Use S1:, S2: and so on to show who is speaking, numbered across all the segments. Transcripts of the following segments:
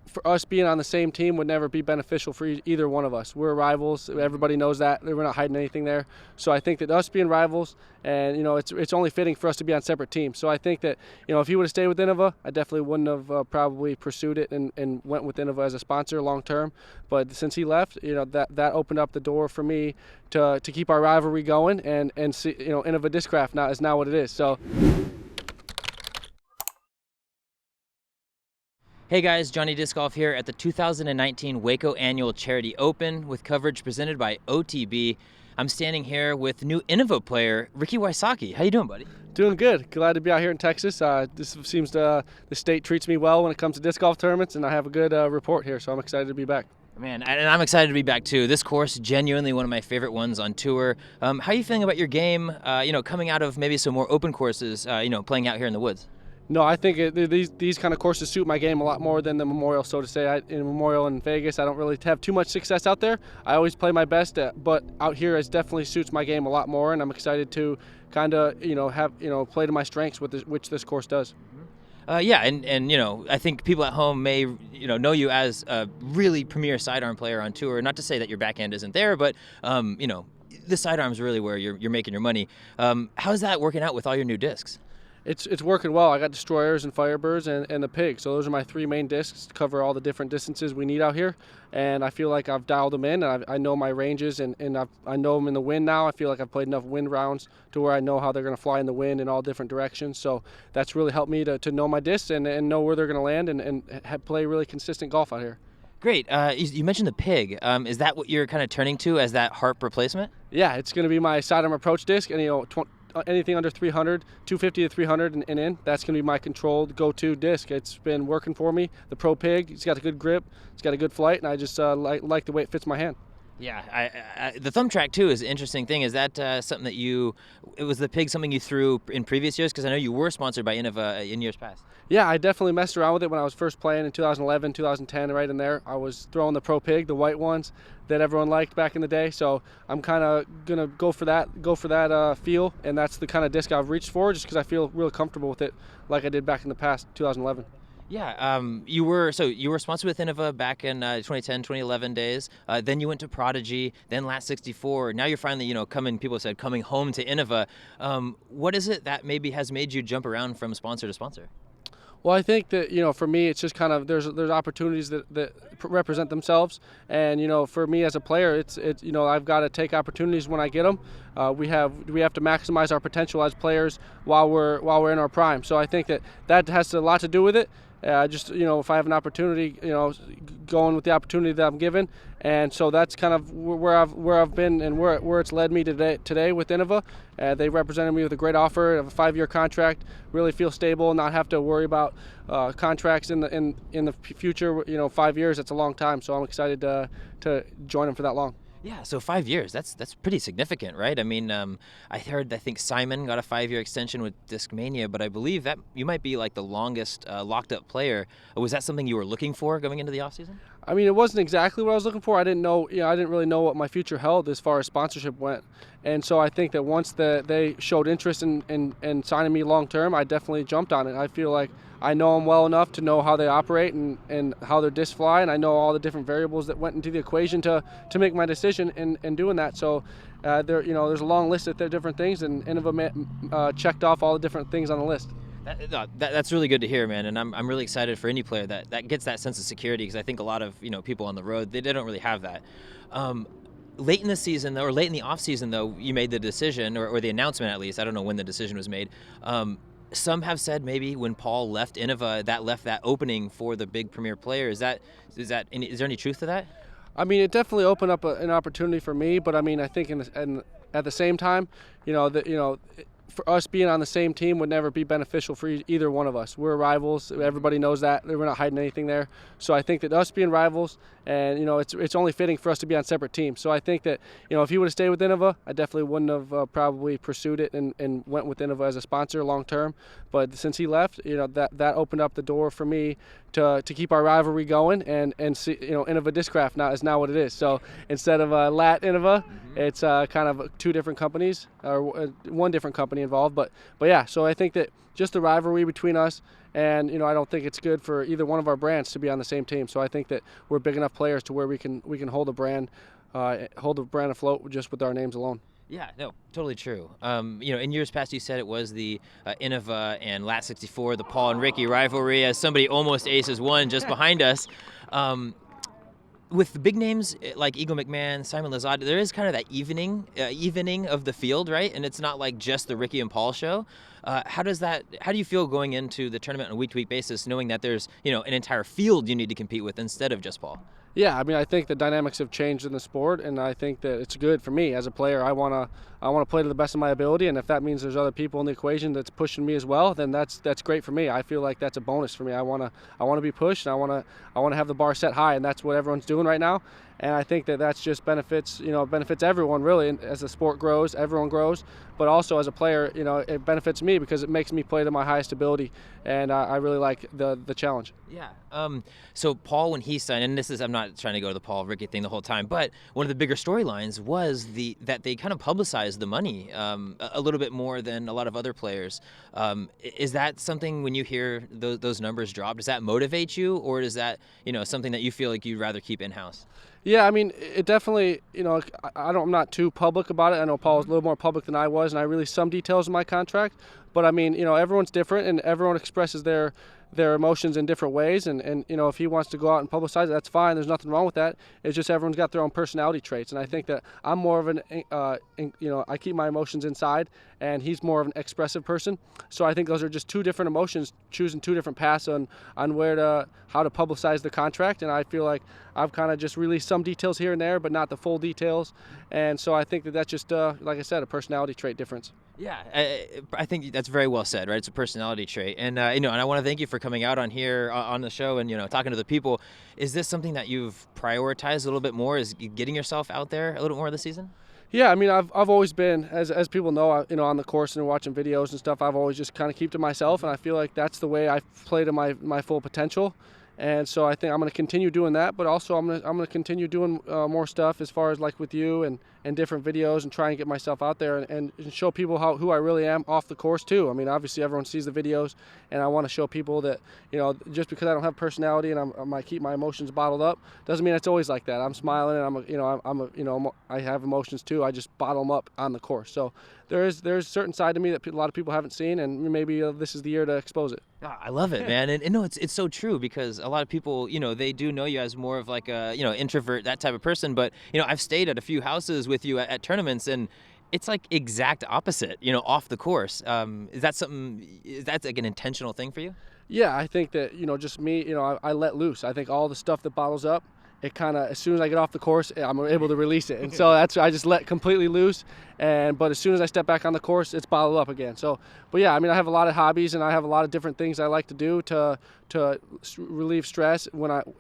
S1: for us being on the same team would never be beneficial for either one of us. We're rivals. Everybody knows that. We're not hiding anything there. So I think that us being rivals, and it's only fitting for us to be on separate teams. So I think that if he would have stayed with Innova, I definitely wouldn't have probably pursued it and went with Innova as a sponsor long term. But since he left, that opened up the door for me to keep our rivalry going and see, Innova Discraft now is now what it is. So.
S2: Hey guys, Johnny Disc Golf here at the 2019 Waco Annual Charity Open with coverage presented by OTB. I'm standing here with new Innova player, Ricky Wysocki. How you doing, buddy?
S1: Doing good. Glad to be out here in Texas. This seems the state treats me well when it comes to disc golf tournaments, and I have a good report here, so I'm excited to be back.
S2: Man, and I'm excited to be back too. This course, genuinely one of my favorite ones on tour. How are you feeling about your game, coming out of maybe some more open courses, playing out here in the woods?
S1: No, I think these kind of courses suit my game a lot more than the Memorial, so to say. In Memorial in Vegas, I don't really have too much success out there. I always play my best, but out here it definitely suits my game a lot more, and I'm excited to kind of, play to my strengths, which this course does.
S2: And I think people at home may, know you as a really premier sidearm player on tour. Not to say that your backhand isn't there, but, the sidearm is really where you're making your money. How's that working out with all your new discs?
S1: It's working well. I got Destroyers and Firebirds and the Pig. So those are my three main discs to cover all the different distances we need out here. And I feel like I've dialed them in. And I know my ranges and I know them in the wind now. I feel like I've played enough wind rounds to where I know how they're going to fly in the wind in all different directions. So that's really helped me to know my discs and know where they're going to land and play really consistent golf out here.
S2: Great. You mentioned the Pig. Is that what you're kind of turning to as that harp replacement?
S1: Yeah, it's going to be my sidearm approach disc. And, anything under 300, 250 to 300 and in, that's going to be my controlled go-to disc. It's been working for me. The Pro Pig, it's got a good grip, it's got a good flight, and I just like the way it fits my hand.
S2: Yeah, the thumb track too is an interesting thing. Is that something that was the Pig something you threw in previous years? Because I know you were sponsored by Innova in years past.
S1: Yeah, I definitely messed around with it when I was first playing in 2011, 2010, right in there. I was throwing the Pro Pig, the white ones that everyone liked back in the day. So I'm kind of gonna go for that feel, and that's the kind of disc I've reached for, just because I feel real comfortable with it, like I did back in the past, 2011.
S2: Yeah, you were sponsored with Innova back in 2010, 2011 days. Then you went to Prodigy, then Lat 64. Now you're finally, coming home to Innova. What is it that maybe has made you jump around from sponsor to sponsor?
S1: Well, I think that, for me, it's just kind of there's opportunities that represent themselves, and for me as a player, it's I've got to take opportunities when I get them. We have to maximize our potential as players while we're in our prime. So I think that has a lot to do with it. If I have an opportunity, going with the opportunity that I'm given, and so that's kind of where I've been and where it's led me today with Innova. They represented me with a great offer of a 5-year contract. Really feel stable, not have to worry about contracts in the future. 5 years, that's a long time, so I'm excited to join them for that long.
S2: Yeah, so 5 years, that's pretty significant, right? I mean, I think Simon got a 5-year extension with Discmania, but I believe that you might be like the longest locked up player. Was that something you were looking for going into the offseason?
S1: I mean, it wasn't exactly what I was looking for. I didn't know, I didn't really know what my future held as far as sponsorship went. And so I think that once they showed interest in signing me long term, I definitely jumped on it. I feel like I know them well enough to know how they operate and how their discs fly, and I know all the different variables that went into the equation to make my decision in doing that. So there's a long list of different things, and Innova checked off all the different things on the list.
S2: That's really good to hear, man, and I'm really excited for any player that gets that sense of security, because I think a lot of people on the road, they don't really have that. Late in the season, though, or late in the off season, though, you made the decision, or the announcement at least. I don't know when the decision was made. Some have said maybe when Paul left Innova, that left that opening for the big premier player. Is there any truth to that?
S1: I mean, it definitely opened up an opportunity for me, but I mean, I think at the same time, for us being on the same team would never be beneficial for either one of us. We're rivals. Everybody knows that. We're not hiding anything there. So I think that us being rivals, and it's only fitting for us to be on separate teams. So I think that if he would have stayed with Innova, I definitely wouldn't have probably pursued it and went with Innova as a sponsor long term. But since he left, that opened up the door for me to keep our rivalry going and see, Innova Discraft now is now what it is. So instead of Lat Innova, it's kind of two different companies or one different company involved. But yeah, so I think that just the rivalry between us and I don't think it's good for either one of our brands to be on the same team. So I think that we're big enough players to where we can hold the brand afloat just with our names alone.
S2: Yeah, no, totally true. In years past, you said it was the Innova and Lat 64, the Paul and Ricky rivalry, as somebody almost aces one just behind us. With the big names like Eagle McMahon, Simon Lizotte, there is kind of that evening of the field, right? And it's not like just the Ricky and Paul show. How do you feel going into the tournament on a week-to-week basis, knowing that there's an entire field you need to compete with instead of just Paul?
S1: Yeah, I mean, I think the dynamics have changed in the sport, and I think that it's good for me as a player. I want to play to the best of my ability, and if that means there's other people in the equation that's pushing me as well, then that's great for me. I feel like that's a bonus for me. I want to be pushed, and I want to have the bar set high, and that's what everyone's doing right now. And I think that that's just benefits everyone really. And as the sport grows, everyone grows. But also as a player, it benefits me because it makes me play to my highest ability, and I really like the challenge.
S2: Yeah. So Paul, when he signed, and I'm not trying to go to the Paul Ricky thing the whole time, but one of the bigger storylines was that they kind of publicized the money a little bit more than a lot of other players. Is that something, when you hear those numbers drop, does that motivate you, or is that something that you feel like you'd rather keep in house?
S1: Yeah, I mean, it definitely, I'm not too public about it. I know Paul's a little more public than I was, and I released some details of my contract. But I mean, everyone's different, and everyone expresses their emotions in different ways. And if he wants to go out and publicize it, that's fine. There's nothing wrong with that. It's just everyone's got their own personality traits, and I think that I'm more of I keep my emotions inside, and he's more of an expressive person. So I think those are just two different emotions, choosing two different paths on how to publicize the contract. And I feel like I've kind of just released some details here and there, but not the full details. And so I think that that's just, like I said, a personality trait difference.
S2: Yeah, I think that's very well said, right? It's a personality trait. And, and I want to thank you for coming out on here on the show and, talking to the people. Is this something that you've prioritized a little bit more? Is getting yourself out there a little more this season?
S1: Yeah, I mean, I've always been, as people know, on the course and watching videos and stuff, I've always just kind of keep to myself, and I feel like that's the way I play to my full potential. And so I think I'm going to continue doing that, but also I'm going to continue doing more stuff as far as like with you and different videos, and try and get myself out there and show people who I really am off the course too. I mean, obviously everyone sees the videos, and I want to show people that just because I don't have personality and I might keep my emotions bottled up doesn't mean it's always like that. I'm smiling and I have emotions too. I just bottle them up on the course. So there's a certain side to me that a lot of people haven't seen, and maybe this is the year to expose it.
S2: I love it, man. And no, it's so true, because a lot of people, they do know you as more of like a, introvert, that type of person. But, I've stayed at a few houses with you at tournaments, and it's like exact opposite, off the course. Is that like an intentional thing for you?
S1: Yeah, I think that, just me, I let loose. I think all the stuff that bottles up, it kind of, as soon as I get off the course, I'm able to release it. And so I just let completely loose. But as soon as I step back on the course, it's bottled up again. But yeah, I mean, I have a lot of hobbies, and I have a lot of different things I like to do to relieve stress.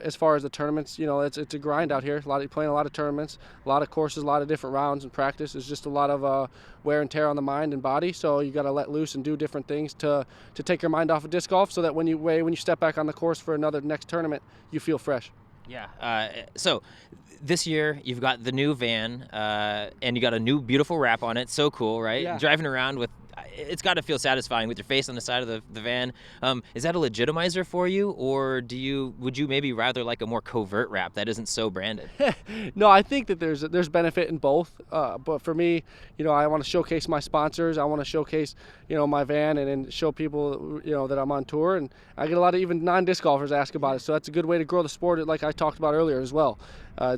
S1: As far as the tournaments, it's a grind out here. Playing a lot of tournaments, a lot of courses, a lot of different rounds and practice. It's just a lot of wear and tear on the mind and body. So you got to let loose and do different things to take your mind off of disc golf, so that when you step back on the course for another next tournament, you feel fresh.
S2: Yeah. So this year you've got the new van, and you got a new beautiful wrap on it. So cool, right?
S1: Yeah.
S2: Driving around with, it's got to feel satisfying with your face on the side of the van. Is that a legitimizer for you, or would you maybe rather like a more covert wrap that isn't so branded?
S1: No, I think that there's benefit in both. But for me, I want to showcase my sponsors. I want to showcase, my van, and show people, that I'm on tour. And I get a lot of even non-disc golfers ask about it. So that's a good way to grow the sport, like I talked about earlier as well.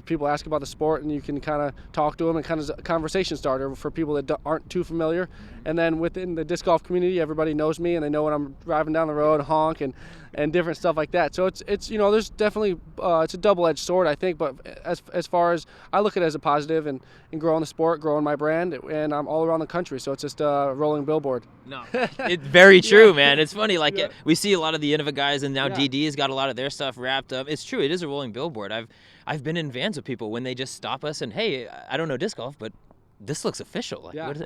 S1: People ask about the sport, and you can kind of talk to them, and kind of a conversation starter for people that aren't too familiar. And then within the disc golf community, everybody knows me, and they know when I'm driving down the road, honk, and different stuff like that. So it's there's definitely it's a double-edged sword, I think. But as far as I look at it as a positive, and growing the sport, growing my brand, and I'm all around the country. So it's just a rolling billboard.
S2: No, it's very true, yeah. Man. It's funny. Like,
S1: yeah.
S2: We see a lot of the Innova guys, and now
S1: Yeah.
S2: DD's got a lot of their stuff wrapped up. It's true. It is a rolling billboard. I've been in vans with people when they just stop us and, hey, I don't know disc golf, but this looks official. Like,
S1: Yeah.
S2: What is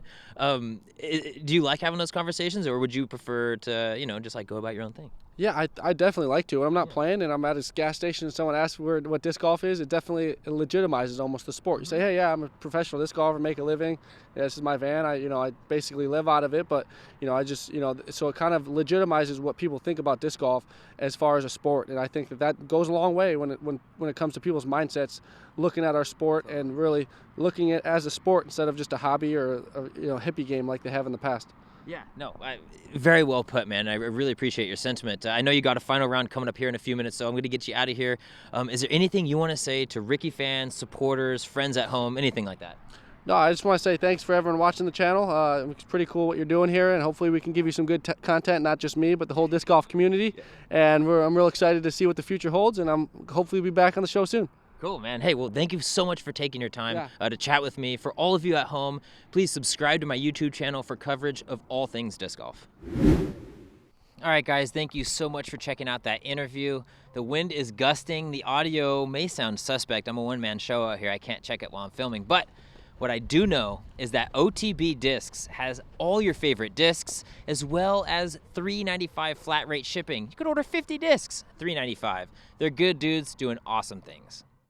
S2: it? Do you like having those conversations, or would you prefer to, just like go about your own thing?
S1: Yeah, I definitely like to. When I'm not playing and I'm at a gas station and someone asks what disc golf is, it definitely legitimizes almost the sport. You say, hey, yeah, I'm a professional disc golfer, make a living. Yeah, this is my van. I basically live out of it. But, I just, so it kind of legitimizes what people think about disc golf as far as a sport. And I think that goes a long way when it comes to people's mindsets, looking at our sport and really looking at it as a sport instead of just a hobby or a hippie game like they have in the past.
S2: Yeah, no, very well put, man. I really appreciate your sentiment. I know you got a final round coming up here in a few minutes, so I'm going to get you out of here. Is there anything you want to say to Ricky fans, supporters, friends at home, anything like that?
S1: No, I just want to say thanks for everyone watching the channel. It's pretty cool what you're doing here, and hopefully we can give you some good content, not just me, but the whole disc golf community. Yeah. And I'm real excited to see what the future holds, and I'm hopefully be back on the show soon.
S2: Cool, man. Hey, well, thank you so much for taking your time to chat with me. For all of you at home, please subscribe to my YouTube channel for coverage of all things disc golf. All right, guys, thank you so much for checking out that interview. The wind is gusting. The audio may sound suspect. I'm a one-man show out here. I can't check it while I'm filming. But what I do know is that OTB Discs has all your favorite discs, as well as $3.95 flat rate shipping. You could order 50 discs, $3.95. They're good dudes doing awesome things.